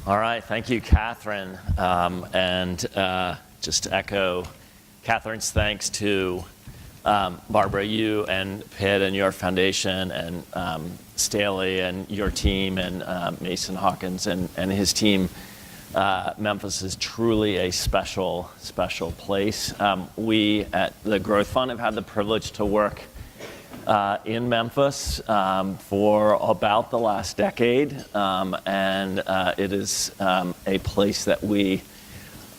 All right, thank you, Catherine. Just to echo Catherine's thanks to Barbara, you and Pitt and your foundation, and Staley and your team, and Mason Hawkins and his team. Memphis is truly a special, special place. We at the Growth Fund have had the privilege to work in Memphis for about the last decade, and it is a place that we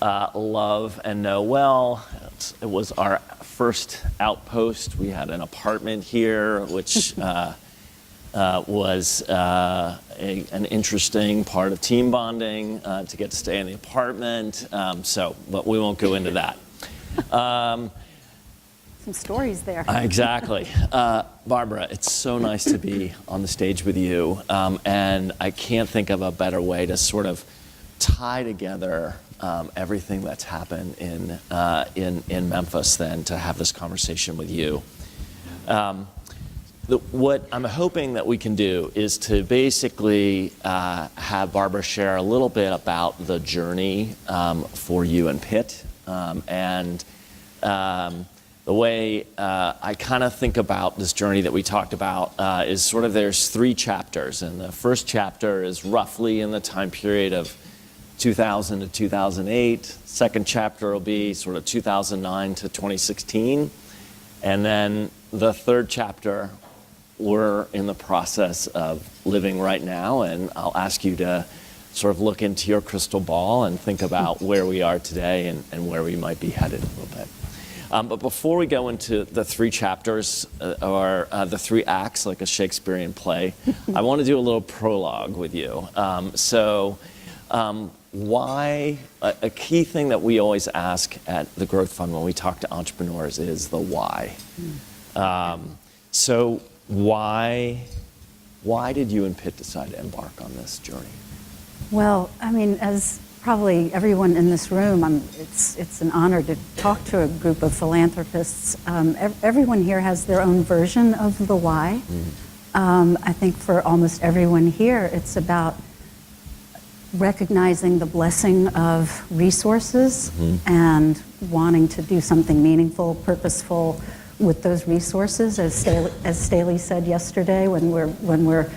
love and know well. It was our first outpost. We had an apartment here, which was an interesting part of team bonding to get to stay in the apartment. But we won't go into that. Some stories there. Exactly. Barbara, it's so nice to be on the stage with you. And I can't think of a better way to sort of tie together everything that's happened in Memphis than to have this conversation with you. What I'm hoping that we can do is to basically have Barbara share a little bit about the journey for you and Pitt. The way I kind of think about this journey that we talked about is sort of there's 3 chapters. And the first chapter is roughly in the time period of 2000 to 2008. Second chapter will be sort of 2009 to 2016. And then the third chapter, we're in the process of living right now. And I'll ask you to sort of look into your crystal ball and think about where we are today and where we might be headed a little bit. But before we go into the 3 chapters, or the 3 acts, like a Shakespearean play, I want to do a little prologue with you. Why, a key thing that we always ask at the Growth Fund when we talk to entrepreneurs is the why. So why did you and Pitt decide to embark on this journey? Well, I mean, as probably everyone in this room, it's an honor to talk to a group of philanthropists. Everyone here has their own version of the why. I think for almost everyone here, it's about recognizing the blessing of resources and wanting to do something meaningful, purposeful with those resources. As Staley said yesterday, when we're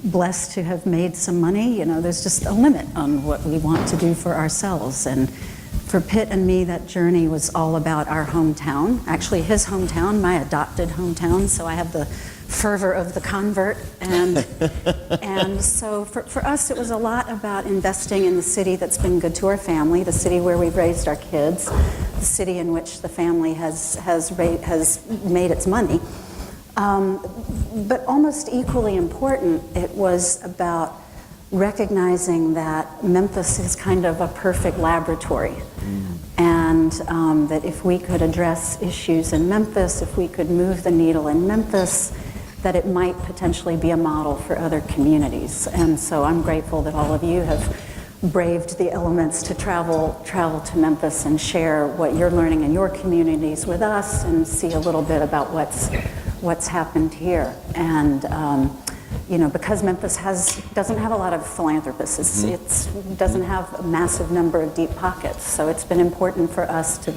blessed to have made some money, there's just a limit on what we want to do for ourselves. And for Pitt and me, that journey was all about our hometown, actually his hometown, my adopted hometown, so I have the fervor of the convert. And so for us, it was a lot about investing in the city that's been good to our family, the city where we've raised our kids, the city in which the family has made its money. But almost equally important, it was about recognizing that Memphis is kind of a perfect laboratory. And that if we could address issues in Memphis, if we could move the needle in Memphis, that it might potentially be a model for other communities. And so I'm grateful that all of you have braved the elements to travel to Memphis and share what you're learning in your communities with us and see a little bit about what's happened here. And because Memphis doesn't have a lot of philanthropists, it doesn't have a massive number of deep pockets. So it's been important for us to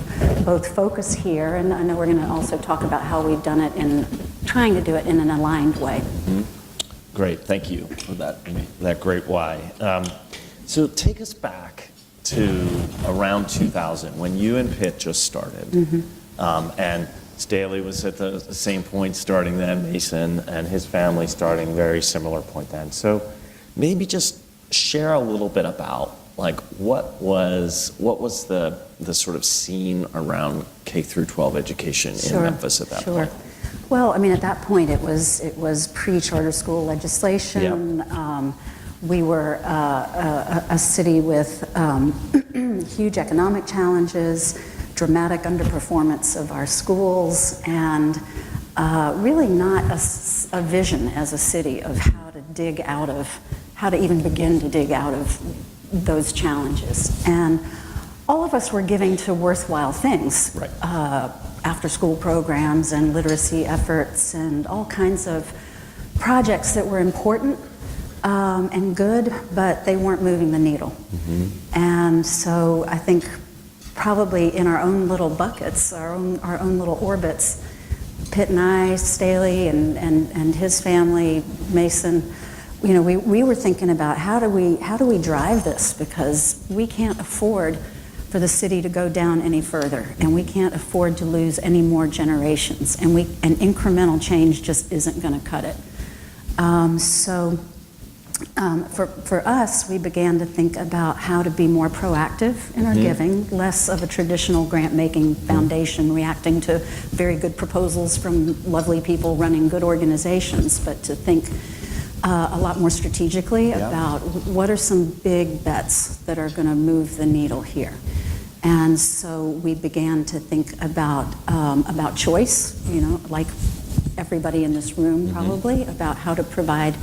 both focus here, and I know we're going to also talk about how we've done it trying to do it in an aligned way. Great, thank you for that great why. So take us back to around 2000 when you and Pitt just started, and Staley was at the same point starting then, Mason and his family starting very similar point then. So maybe just share a little bit about what was the sort of scene around K through 12 education in Memphis at that point? Well, I mean, at that point it was pre-charter school legislation. Yep. We were a city with huge economic challenges, dramatic underperformance of our schools, and really not a vision as a city of how to even begin to dig out of those challenges. And all of us were giving to worthwhile things, right. After school programs and literacy efforts and all kinds of projects that were important, and good, but they weren't moving the needle. And so I think probably in our own little buckets, our own little orbits, Pitt and I, Staley and his family, Mason, you know, we were thinking about how do we drive this, because we can't afford for the city to go down any further, and we can't afford to lose any more generations, and incremental change just isn't going to cut it. For us, we began to think about how to be more proactive in our giving, less of a traditional grant-making foundation reacting to very good proposals from lovely people running good organizations, but to think a lot more strategically about what are some big bets that are going to move the needle here. And so we began to think about choice, you know, like everybody in this room probably, about how to provide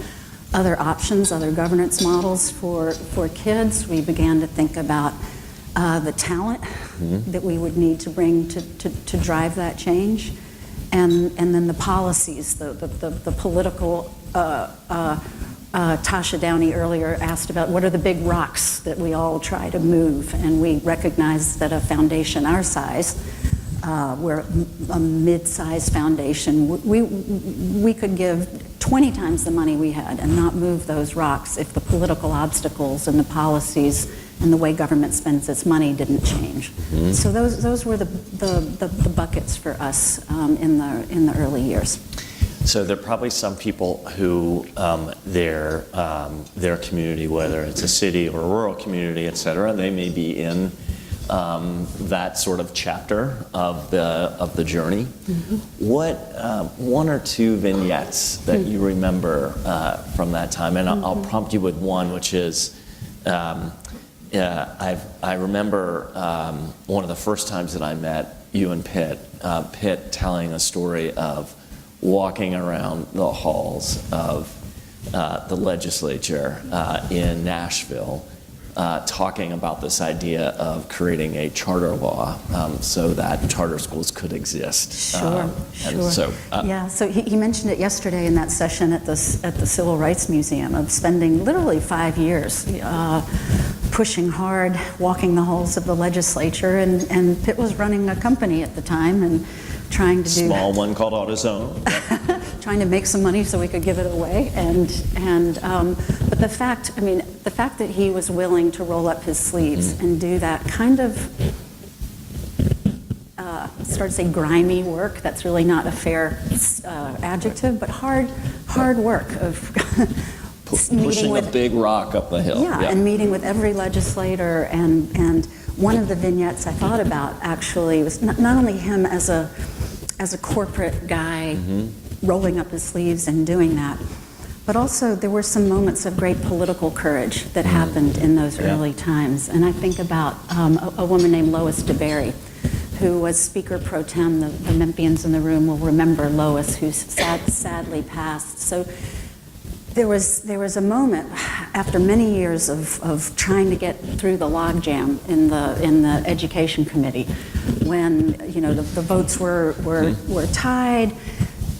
other options, other governance models for kids. We began to think about the talent that we would need to bring to drive that change, and then the policies, the political. Tasha Downey earlier asked about what are the big rocks that we all try to move, and we recognize that a foundation our size, we're a mid-sized foundation, we could give 20 times the money we had and not move those rocks if the political obstacles and the policies and the way government spends its money didn't change. So those were the buckets for us in the early years. So there are probably some people who their community, whether it's a city or a rural community, et cetera, they may be in that sort of chapter of the journey. What one or two vignettes that you remember from that time? And I'll prompt you with one, which is I remember one of the first times that I met you and Pitt telling a story of walking around the halls of the legislature in Nashville, talking about this idea of creating a charter law so that charter schools could exist. Sure. So he mentioned it yesterday in that session at the Civil Rights Museum, of spending literally 5 years pushing hard, walking the halls of the legislature, and Pitt was running a company at the time and trying to do small one called AutoZone. trying to make some money so we could give it away, but the fact that he was willing to roll up his sleeves and do that kind of start to say grimy work, that's really not a fair adjective, but hard work of pushing a big rock up the hill. And meeting with every legislator, and one of the vignettes I thought about actually was not only him as a corporate guy rolling up his sleeves and doing that, but also there were some moments of great political courage that happened in those early times. And I think about a woman named Lois DeBerry, who was Speaker Pro Tem. The Memphians in the room will remember Lois, who sadly passed. So there was a moment after many years of trying to get through the logjam in the Education Committee, when the votes were tied.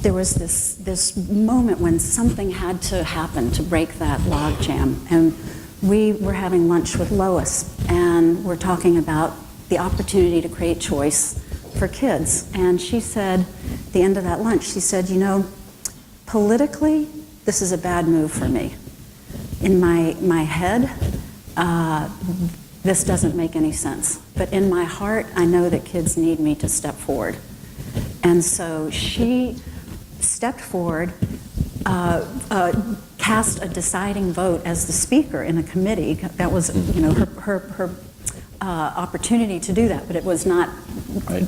There was this moment when something had to happen to break that logjam, and we were having lunch with Lois, and we're talking about the opportunity to create choice for kids. And she said, at the end of that lunch, she said, politically, this is a bad move for me. In my head, this doesn't make any sense. But in my heart, I know that kids need me to step forward. And so she stepped forward, cast a deciding vote as the speaker in a committee. That was, her opportunity to do that, but it was not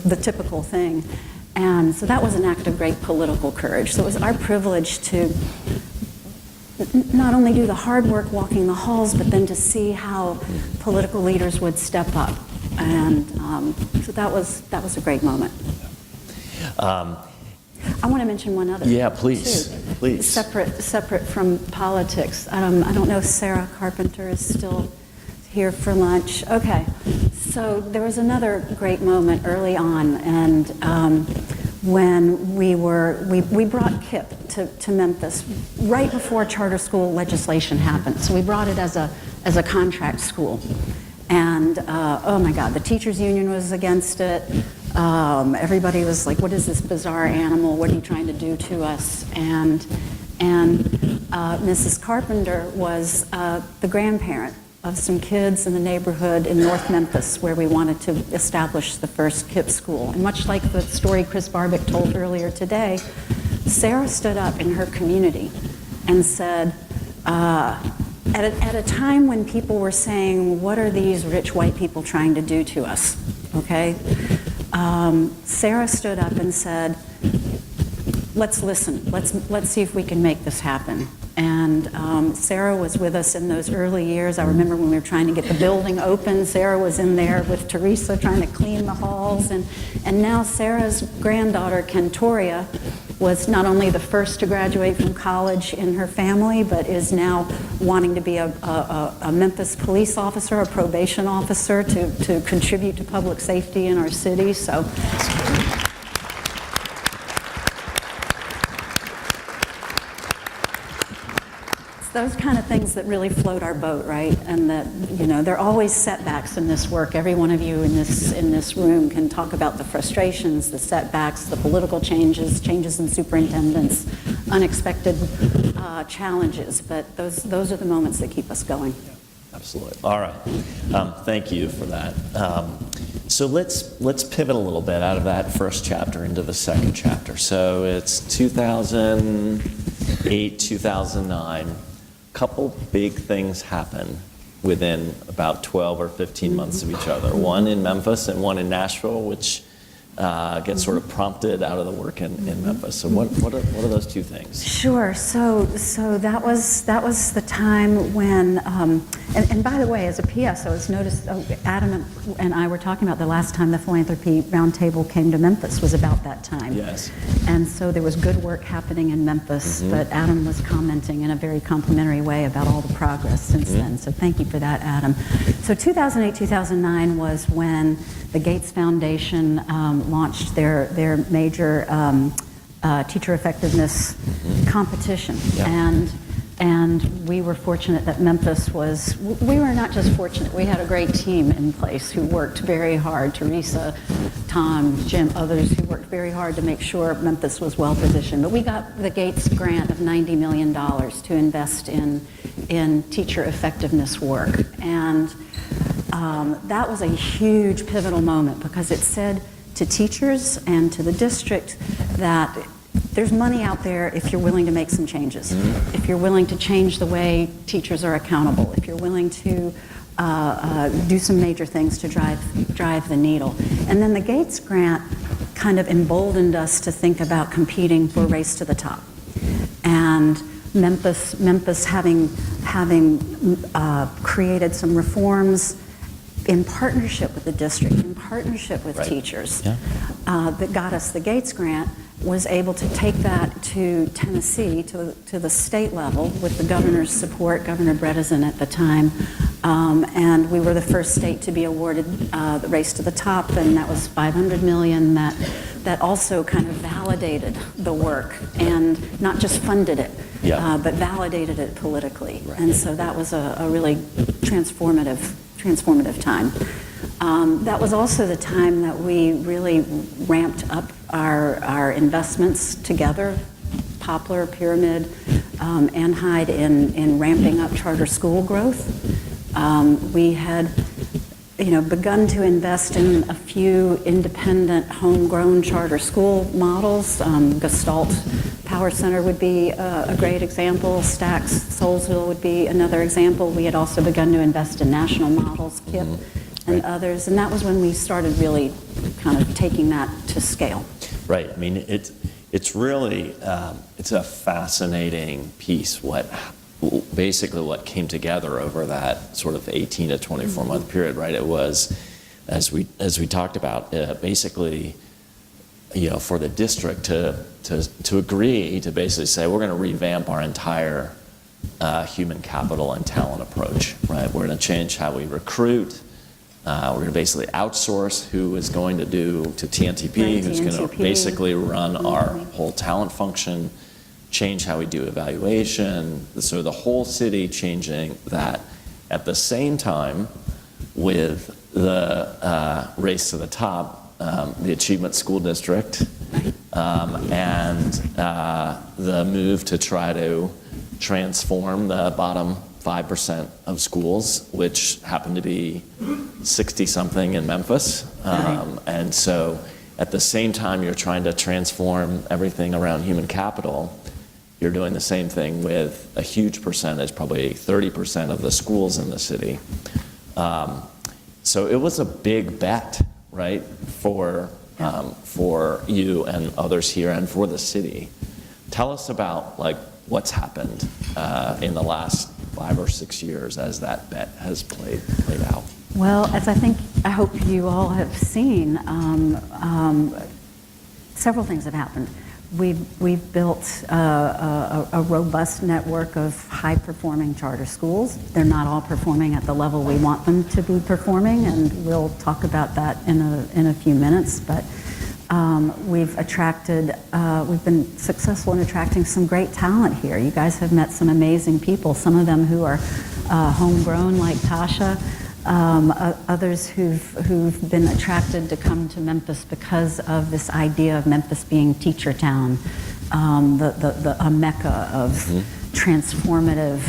the typical thing. And so that was an act of great political courage. So it was our privilege to not only do the hard work walking the halls, but then to see how political leaders would step up. And so that was a great moment. I want to mention one other. Yeah, please. Too. Please. Separate from politics. I don't know if Sarah Carpenter is still here for lunch. Okay. So there was another great moment early on, and when we brought KIPP to Memphis right before charter school legislation happened. So we brought it as a contract school. And oh my God, the teachers union was against it. Everybody was like, what is this bizarre animal? What are you trying to do to us? And Mrs. Carpenter was the grandparent of some kids in the neighborhood in North Memphis where we wanted to establish the first KIPP school. And much like the story Chris Barbick told earlier today, Sarah stood up in her community and said, at a time when people were saying, what are these rich white people trying to do to us, okay? Sarah stood up and said, let's listen, let's see if we can make this happen. And Sarah was with us in those early years. I remember when we were trying to get the building open, Sarah was in there with Teresa trying to clean the halls. And now Sarah's granddaughter, Kentoria, was not only the first to graduate from college in her family, but is now wanting to be a Memphis police officer, a probation officer to contribute to public safety in our city. So. Those kind of things that really float our boat, right? And that, you know, there are always setbacks in this work. Every one of you in this room can talk about the frustrations, the setbacks, the political changes in superintendents, unexpected challenges. But those are the moments that keep us going. Absolutely. All right. Thank you for that. So let's pivot a little bit out of that first chapter into the second chapter. So it's 2008, 2009. Couple big things happen within about 12 or 15 months of each other. One in Memphis and one in Nashville, which gets sort of prompted out of the work in Memphis. So what are those two things? Sure. So that was the time when, and by the way, as a PS, I was noticed. Adam and I were talking about the last time the Philanthropy Roundtable came to Memphis was about that time. Yes. And so there was good work happening in Memphis, but Adam was commenting in a very complimentary way about all the progress since then. So thank you for that, Adam. So 2008, 2009 was when the Gates Foundation launched their major teacher effectiveness competition. Yeah. And we were fortunate that Memphis we were not just fortunate, we had a great team in place who worked very hard. Teresa, Tom, Jim, others who worked very hard to make sure Memphis was well positioned. But we got the Gates grant of $90 million to invest in teacher effectiveness work. And that was a huge pivotal moment because it said to teachers and to the district that there's money out there if you're willing to make some changes, if you're willing to change the way teachers are accountable, if you're willing to do some major things to drive the needle. And then the Gates grant kind of emboldened us to think about competing for Race to the Top. And Memphis having created some reforms in partnership with the district, in partnership with teachers, that got us the Gates grant, was able to take that to Tennessee, to the state level, with the governor's support, Governor Bredesen at the time, and we were the first state to be awarded the Race to the Top, and that was $500 million. That also kind of validated the work and not just funded it, but validated it politically. Right. And so that was a really transformative time. That was also the time that we really ramped up our investments together, Poplar, Pyramid, and Hyde, in ramping up charter school growth. We had begun to invest in a few independent, homegrown charter school models. Gestalt Power Center would be a great example. Stax Soulsville would be another example. We had also begun to invest in national models, KIPP, and others, and that was when we started really kind of taking that to scale. Right. I mean, it's really it's a fascinating piece. Basically what came together over that sort of 18 to 24 month period, right? It was, as we talked about, basically, for the district to agree to basically say we're going to revamp our entire human capital and talent approach, right? We're going to change how we recruit, We're going to basically outsource who is going to do to TNTP, Right, who's going to TNTP. basically run our whole talent function, change how we do evaluation. So the whole city changing that at the same time with the race to the top, the Achievement School District, and the move to try to transform the bottom 5% of schools, which happen to be 60-something in Memphis. And so at the same time you're trying to transform everything around human capital, you're doing the same thing with a huge percentage, probably 30% of the schools in the city. So it was a big bet, right, for you and others here and for the city. Tell us about like what's happened in the last 5 or 6 years as that bet has played out. Well, as I hope you all have seen, several things have happened. We've built a robust network of high-performing charter schools. They're not all performing at the level we want them to be performing, and we'll talk about that in a few minutes. But we've been successful in attracting some great talent here. You guys have met some amazing people, some of them who are homegrown like Tasha, others who've been attracted to come to Memphis because of this idea of Memphis being teacher town, a mecca of transformative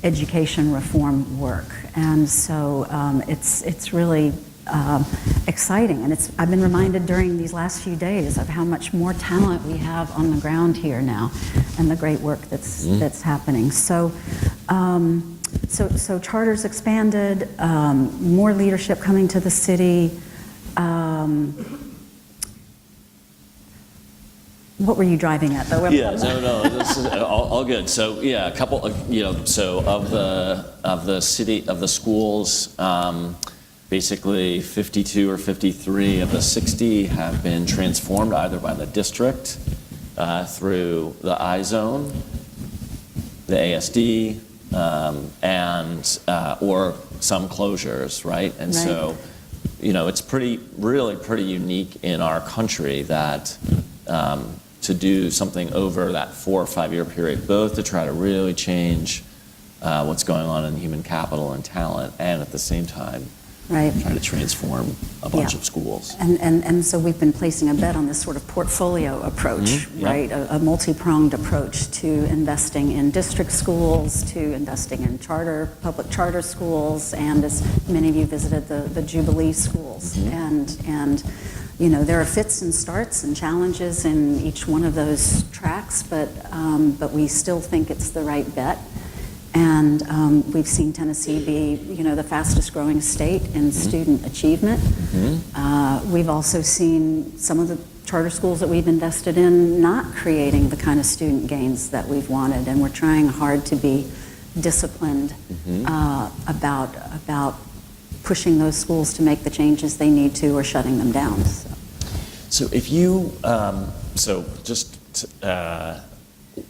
education reform work. And so it's really exciting, and I've been reminded during these last few days of how much more talent we have on the ground here now, and the great work that's happening. So charters expanded, more leadership coming to the city. What were you driving at, though? Yeah, no, this is all good. So yeah, a couple, so of the city, of the schools, basically 52 or 53 of the 60 have been transformed either by the district through the I-Zone, the ASD, and or some closures, right? And so, it's really pretty unique in our country that to do something over that 4 or 5 year period, both to try to really change what's going on in human capital and talent, and at the same time, trying to transform a bunch of schools. And so we've been placing a bet on this sort of portfolio approach, right? A multi-pronged approach to investing in district schools, to investing in public charter schools, and as many of you visited the Jubilee schools. And there are fits and starts and challenges in each one of those tracks, but we still think it's the right bet. And we've seen Tennessee be, the fastest growing state in student achievement. We've also seen some of the charter schools that we've invested in not creating the kind of student gains that we've wanted, and we're trying hard to be disciplined about pushing those schools to make the changes they need to, or shutting them down. So if you,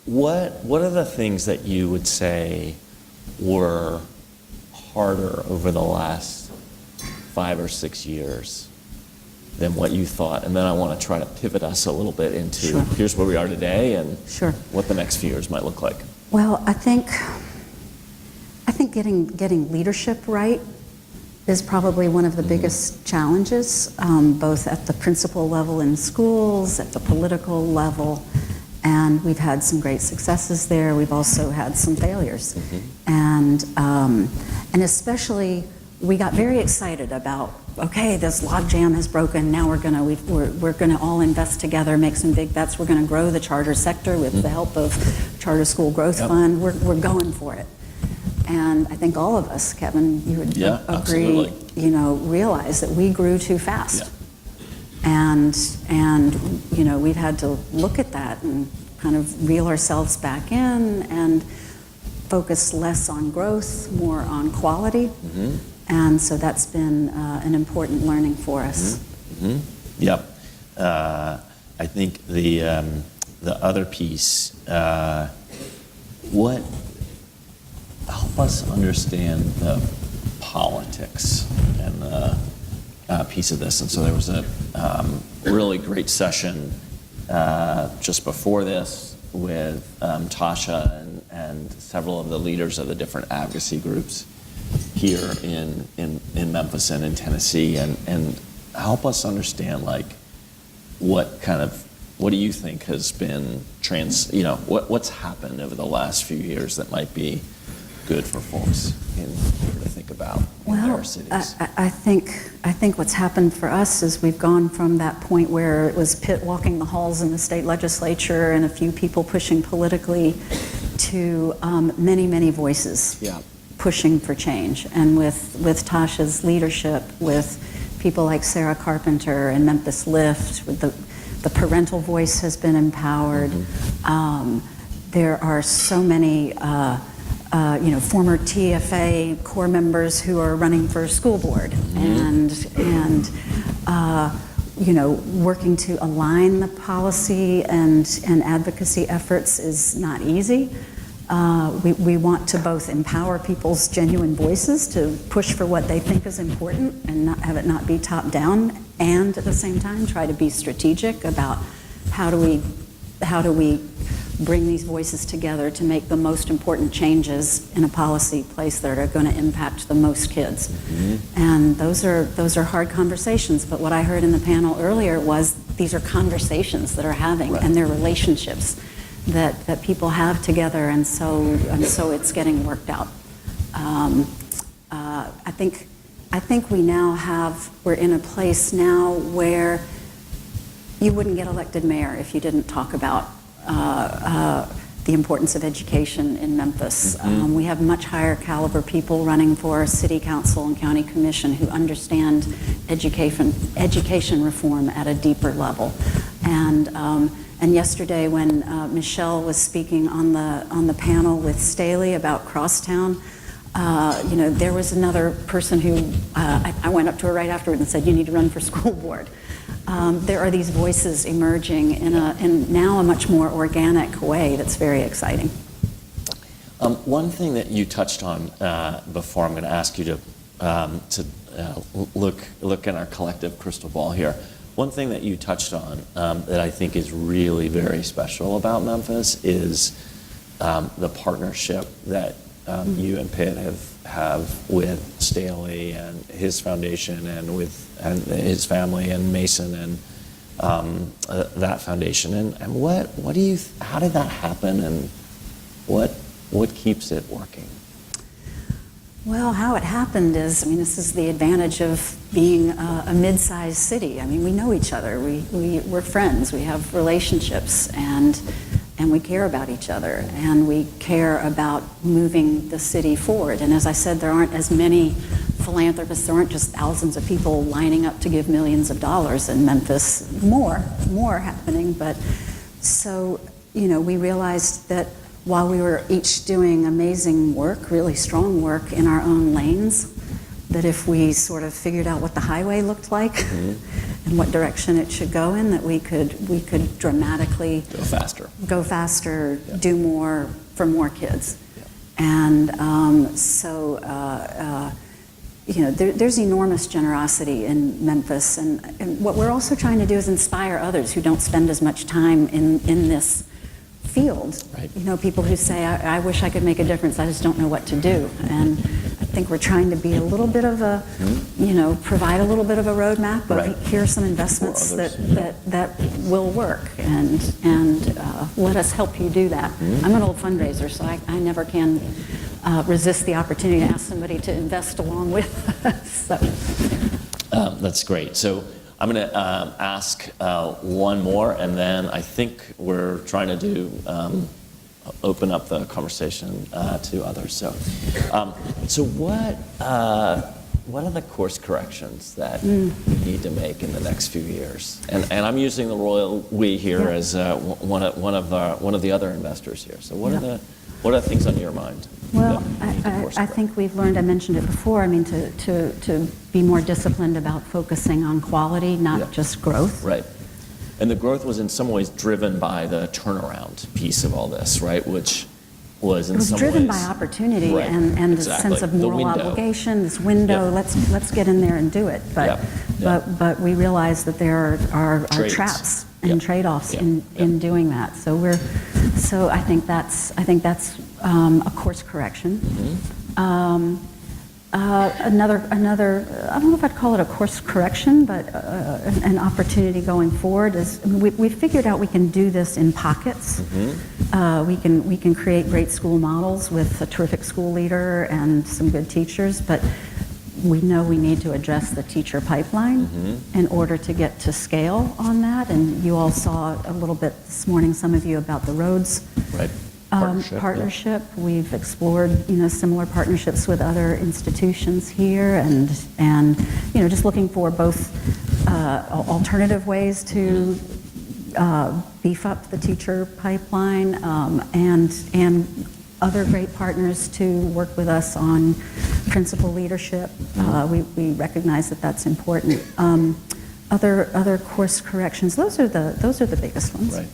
what are the things that you would say were harder over the last 5 or 6 years than what you thought? And then I want to try to pivot us a little bit into here's where we are today and what the next few years might look like. Well, I think getting leadership right is probably one of the biggest challenges, both at the principal level in schools, at the political level. And we've had some great successes there. We've also had some failures. And especially, we got very excited about, okay, this logjam has broken. Now we're gonna all invest together, make some big bets. We're gonna grow the charter sector with the help of Charter School Growth Fund. We're going for it. And I think all of us, Kevin, you would agree, realize that we grew too fast. And we've had to look at that and kind of reel ourselves back in and focus less on growth, more on quality. And so that's been an important learning for us. Yep. I think the other piece, help us understand the politics and the piece of this. And so there was a really great session just before this with Tasha and several of the leaders of the different advocacy groups here in Memphis and in Tennessee, and help us understand, like, what do you think has been what's happened over the last few years that might be good for folks in here to think about in their cities? I think what's happened for us is we've gone from that point where it was Pitt walking the halls in the state legislature and a few people pushing politically to many voices pushing for change. And with Tasha's leadership, with people like Sarah Carpenter and Memphis Lift, with the parental voice has been empowered. There are so many former TFA core members who are running for school board, and working to align the policy and advocacy efforts is not easy. We want to both empower people's genuine voices to push for what they think is important and not have it not be top down, and at the same time try to be strategic about how do we bring these voices together to make the most important changes in a policy place that are going to impact the most kids. And those are hard conversations, but what I heard in the panel earlier was these are conversations that are having, and they're relationships that people have together, and so it's getting worked out. I think we're in a place now where you wouldn't get elected mayor if you didn't talk about the importance of education in Memphis. We have much higher caliber people running for city council and county commission who understand education reform at a deeper level. And yesterday when Michelle was speaking on the panel with Staley about Crosstown, there was another person who I went up to her right afterward and said, "You need to run for school board." There are these voices emerging in now a much more organic way that's very exciting. One thing that you touched on before, I'm going to ask you to look in our collective crystal ball here. One thing that you touched on that I think is really very special about Memphis is the partnership that you and Pitt have with Staley and his foundation, and his family, and Mason and that foundation. And how did that happen, and what keeps it working? Well, how it happened is, this is the advantage of being a mid-sized city. We know each other. We're friends. We have relationships, and we care about each other, and we care about moving the city forward. And as I said, there aren't as many philanthropists. There aren't just thousands of people lining up to give millions of dollars in Memphis. More happening. But so, we realized that while we were each doing amazing work, really strong work in our own lanes, that if we sort of figured out what the highway looked like and what direction it should go in, that we could dramatically go faster, do more for more kids. And there's enormous generosity in Memphis, and what we're also trying to do is inspire others who don't spend as much time in this field. People who say, I wish I could make a difference, I just don't know what to do. And I think we're trying to be a little bit of a, provide a little bit of a roadmap, but here are some investments that will work, and let us help you do that. I'm an old fundraiser, so I never can resist the opportunity to ask somebody to invest along with us. So. That's great. So I'm going to ask one more, and then I think we're trying to do open up the conversation to others. So what are the course corrections that you need to make in the next few years? And I'm using the royal we here as one of the other investors here. So what are the things on your mind? Well, I think we've learned, I mentioned it before, to be more disciplined about focusing on quality, not just growth. Right. And the growth was in some ways driven by the turnaround piece of all this, right? Which was in It was some driven ways. by opportunity Right, and exactly. a sense of The moral window. obligation, this window, Yep. let's get in there and do it. But we realize that there are Trades. traps and Yep. trade-offs Yep. in doing that. So I think that's a course correction. Another, I don't know if I'd call it a course correction, but an opportunity going forward is we figured out we can do this in pockets. We can create great school models with a terrific school leader and some good teachers, but we know we need to address the teacher pipeline in order to get to scale on that. And you all saw a little bit this morning, some of you, about the roads Right. partnership. We've explored, similar partnerships with other institutions here, and just looking for both alternative ways to beef up the teacher pipeline, and other great partners to work with us on principal leadership. We recognize that that's important. Other course corrections. Those are the biggest ones. Right.